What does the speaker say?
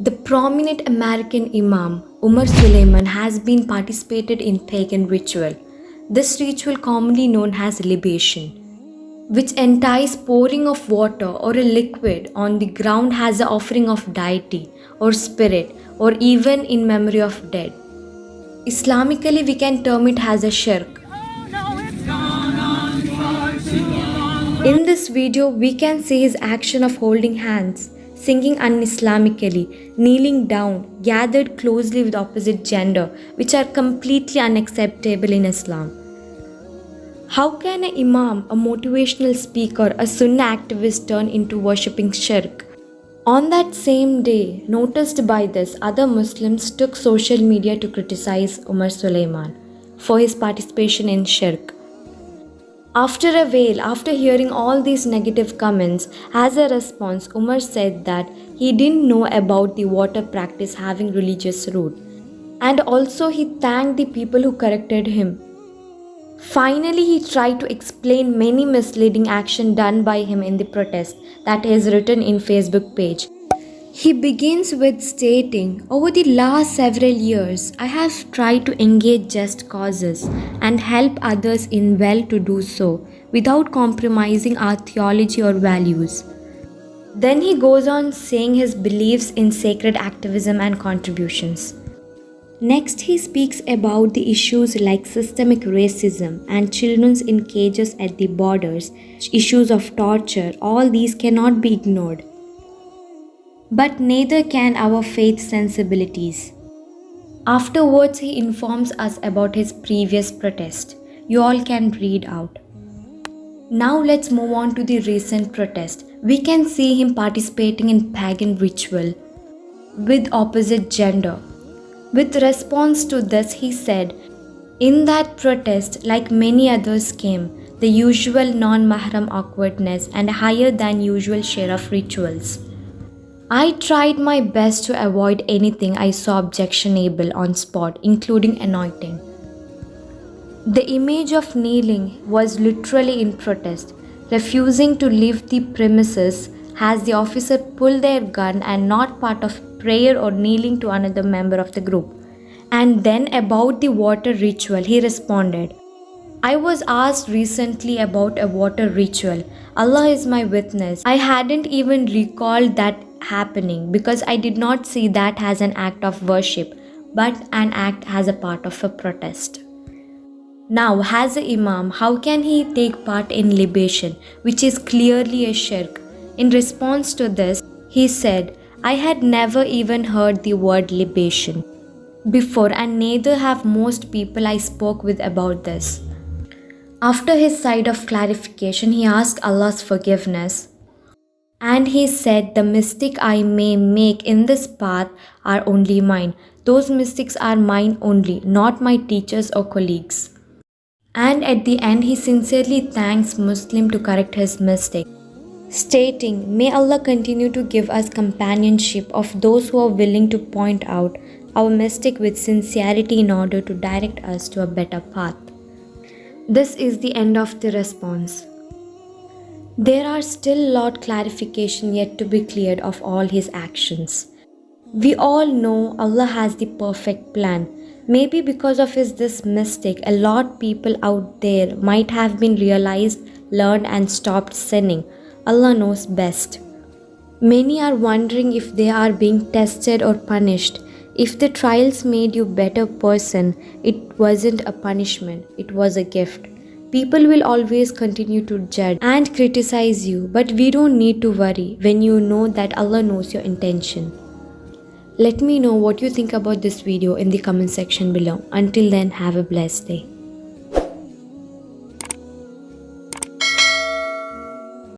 The prominent American Imam Umar Suleiman has been participated in pagan ritual. This ritual commonly known as libation, which entails pouring of water or a liquid on the ground as an offering of deity or spirit or even in memory of dead. Islamically, we can term it as a shirk. In this video, we can see his action of holding hands, singing un-Islamically, kneeling down, gathered closely with opposite gender, which are completely unacceptable in Islam. How can an imam, a motivational speaker, a sunnah activist turn into worshipping shirk? On that same day, noticed by this, other Muslims took social media to criticize Umar Suleiman for his participation in shirk. After a while, after hearing all these negative comments, as a response, Umar said that he didn't know about the water practice having religious root. And also he thanked the people who corrected him. Finally, he tried to explain many misleading action done by him in the protest that he has written in Facebook page. He begins with stating, over the last several years, I have tried to engage just causes and help others in well to do so without compromising our theology or values. Then he goes on saying his beliefs in sacred activism and contributions. Next, he speaks about the issues like systemic racism and children in cages at the borders, issues of torture. All these cannot be ignored. But neither can our faith sensibilities. Afterwards, he informs us about his previous protest. You all can read out. Now let's move on to the recent protest. We can see him participating in pagan ritual with opposite gender. With response to this, he said, in that protest, like many others came, the usual non-mahram awkwardness and higher than usual share of rituals. I tried my best to avoid anything I saw objectionable on spot, including anointing. The image of kneeling was literally in protest, refusing to leave the premises as the officer pulled their gun and not part of prayer or kneeling to another member of the group. And then about the water ritual, he responded, I was asked recently about a water ritual. Allah is my witness. I hadn't even recalled that happening because I did not see that as an act of worship, but an act as a part of a protest. Now, as an imam, how can he take part in libation, which is clearly a shirk? In response to this, he said, I had never even heard the word libation before, and neither have most people I spoke with about this. After his side of clarification, he asked Allah's forgiveness. And he said, the mistake I may make in this path are only mine. Those mistakes are mine only, not my teachers or colleagues. And at the end, he sincerely thanks Muslim to correct his mistake, stating, may Allah continue to give us companionship of those who are willing to point out our mistake with sincerity in order to direct us to a better path. This is the end of the response. There are still a lot clarification yet to be cleared of all his actions. We all know Allah has the perfect plan. Maybe because of this mistake, a lot people out there might have been realized, learned and stopped sinning. Allah knows best. Many are wondering if they are being tested or punished. If the trials made you a better person, it wasn't a punishment, it was a gift. People will always continue to judge and criticize you, but we don't need to worry when you know that Allah knows your intention. Let me know what you think about this video in the comment section below. Until then, have a blessed day.